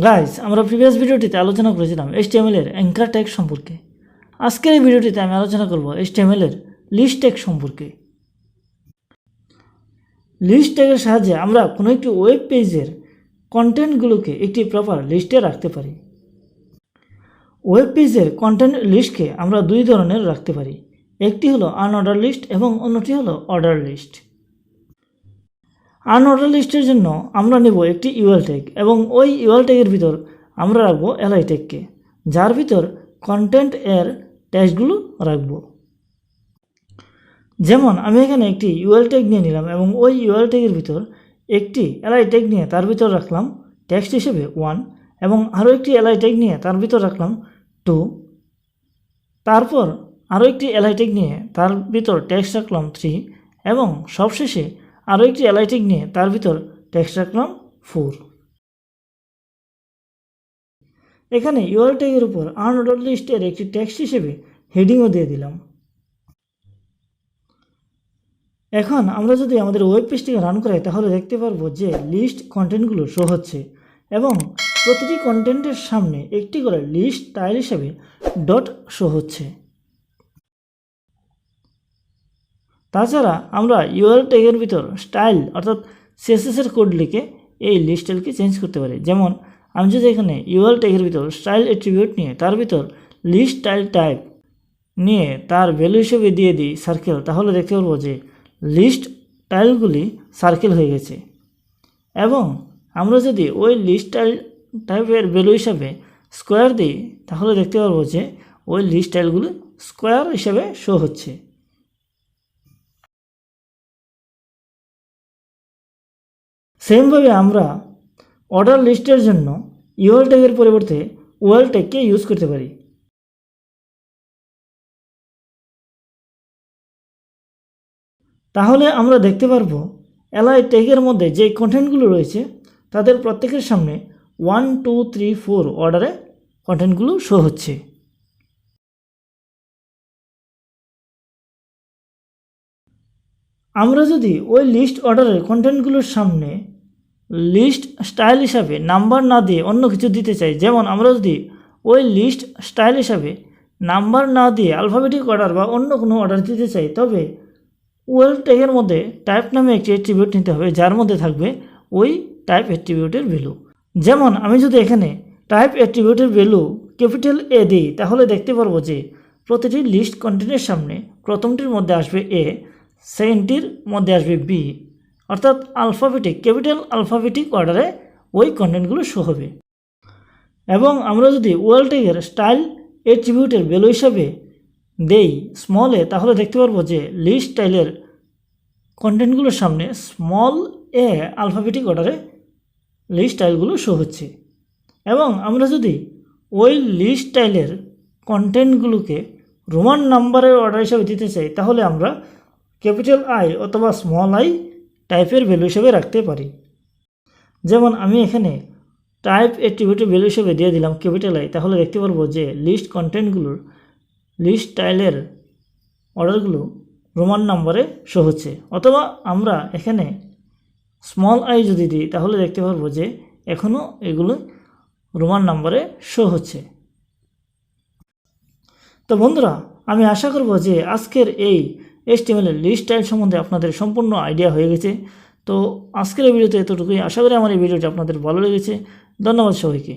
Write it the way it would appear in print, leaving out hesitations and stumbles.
Guys, আমরা previous ভিডিওটিতে আলোচনা করেছিলাম HTML এর অ্যাঙ্কার ট্যাগ সম্পর্কে। আজকের এই ভিডিওটিতে আমি আলোচনা করব HTML এর লিস্ট ট্যাগ সম্পর্কে। লিস্ট ট্যাগের সাহায্যে আমরা কোনো একটি ওয়েব পেজের কন্টেন্টগুলোকে একটি প্রপার লিস্টে রাখতে পারি। ওয়েব পেজের কন্টেন্ট লিস্টকে আমরা দুই ধরনের রাখতে পারি, একটি হলো আনঅর্ডার লিস্ট এবং অন্যটি হলো অর্ডার লিস্ট। আনঅর্ডার লিস্টের জন্য আমরা নেব একটি ইউএল ট্যাগ এবং ওই ইউএল ট্যাগের ভিতর আমরা রাখবো এলআই ট্যাগকে, যার ভিতর কন্টেন্ট এর ট্যাগগুলো রাখবো। যেমন আমি এখানে একটি ইউএল ট্যাগ নিয়ে নিলাম এবং ওই ইউএল ট্যাগের ভিতর একটি এলআই ট্যাগ নিয়ে তার ভিতর রাখলাম টেক্সট হিসেবে 1 এবং আরও একটি এলআই ট্যাগ নিয়ে তার ভিতর রাখলাম 2, তারপর আরও একটি এলআই ট্যাগ নিয়ে তার ভিতর টেক্সট রাখলাম 3 এবং সবশেষে আরও একটি এলআই ট্যাগ নিয়ে তার ভিতর টেক্সট রাখলাম 4। এখানে ইউআরএল ট্যাগের উপর আনঅর্ডার লিস্টের একটি টেক্সট হিসেবে হেডিংও দিয়ে দিলাম। এখন আমরা যদি আমাদের ওয়েব পেজটিকে রান করাই তাহলে দেখতে পারবো যে লিস্ট কন্টেন্টগুলো শো হচ্ছে এবং প্রতিটি কন্টেন্টের সামনে একটি করে লিস্ট স্টাইল হিসেবে ডট শো হচ্ছে। তাছাড়া আমরা ইউআরএল ট্যাগের ভিতর স্টাইল অর্থাৎ সিএসএসের কোড লিখে এই লিস্ট স্টাইলকে চেঞ্জ করতে পারি। যেমন আমি যদি এখানে ইউআরএল ট্যাগের ভিতর স্টাইল অ্যাট্রিবিউট নিয়ে তার ভিতর লিস্ট স্টাইল টাইপ নিয়ে তার ভ্যালু হিসেবে দিয়ে দিই সার্কেল, তাহলে দেখতে পারবো যে লিস্ট স্টাইলগুলি সার্কেল হয়ে গেছে। এবং আমরা যদি ওই লিস্ট স্টাইল টাইপের ভ্যালু হিসাবে স্কোয়ার দিই তাহলে দেখতে পারবো যে ওই লিস্ট স্টাইলগুলি স্কোয়ার হিসেবে শো হচ্ছে। সেমভাবে আমরা অর্ডার লিস্টের জন্য ইউআরএল ট্যাগের পরিবর্তে ওএল ট্যাগকে ইউজ করতে পারি। তাহলে আমরা দেখতে পারবো এলআই ট্যাগের মধ্যে যে কন্টেন্টগুলো রয়েছে তাদের প্রত্যেকের সামনে 1, 2, 3, 4 অর্ডারে কন্টেন্টগুলো শো হচ্ছে। আমরা যদি ওই লিস্ট অর্ডারের কন্টেন্টগুলোর সামনে লিস্ট স্টাইল হিসাবে নাম্বার না দিয়ে অন্য কিছু দিতে চাই, যেমন আমরা যদি ওই লিস্ট স্টাইল হিসাবে নাম্বার না দিয়ে আলফাবেটিক অর্ডার বা অন্য কোনো অর্ডার দিতে চাই, তবে ওয়েল ট্যাগের মধ্যে টাইপ নামে একটি অ্যাট্রিবিউট নিতে হবে যার মধ্যে থাকবে ওই টাইপ অ্যাট্রিবিউটের ভ্যালু। যেমন আমি যদি এখানে টাইপ অ্যাট্রিবিউটের ভ্যালু ক্যাপিটাল এ দিই তাহলে দেখতে পারবো যে প্রতিটি লিস্ট কন্টেন্টের সামনে প্রথমটির মধ্যে আসবে এ, সেকেন্ডটির মধ্যে আসবে বি, অর্থাৎ আলফাবেটিক ক্যাপিটাল আলফাবেটিক অর্ডারে ওই কন্টেন্টগুলো শো হবে। এবং আমরা যদি ওয়েল ট্যাগের স্টাইল অ্যাট্রিবিউটের ভ্যালু হিসাবে দেই স্মল এ তাহলে দেখতে পারবো যে লিস্ট স্টাইলের কন্টেন্টগুলোর সামনে স্মল এ আলফাবেটিক অর্ডারে লিস্ট স্টাইলগুলো শো হচ্ছে। এবং আমরা যদি ওই লিস্ট স্টাইলের কন্টেন্টগুলোকে রোমান নাম্বারের অর্ডার হিসাবে দিতে চাই তাহলে আমরা ক্যাপিটাল আই অথবা স্মল আই টাইপের ভ্যালু হিসেবে রাখতে পারি। যেমন আমি এখানে টাইপ অ্যাট্রিবিউটের ভ্যালু হিসেবে দিয়ে দিলাম ক্যাপিটাল আই, তাহলে দেখতে পারবো যে লিস্ট কন্টেন্টগুলোর লিস্ট স্টাইলের অর্ডারগুলো রোমান নাম্বারে শো হচ্ছে। অথবা আমরা এখানে স্মল আই যদি দিই তাহলে দেখতে পারবো যে এখনও এগুলো রোমান নাম্বারে শো হচ্ছে। তো বন্ধুরা, আমি আশা করব যে আজকের এই HTML এর লিস্ট স্টাইল সম্বন্ধে আপনাদের সম্পূর্ণ আইডিয়া হয়ে গেছে। তো আজকের এই ভিডিওতে এতটুকুই। আশা করি আমার এই ভিডিওটি আপনাদের ভালো লেগেছে। ধন্যবাদ সবাইকে।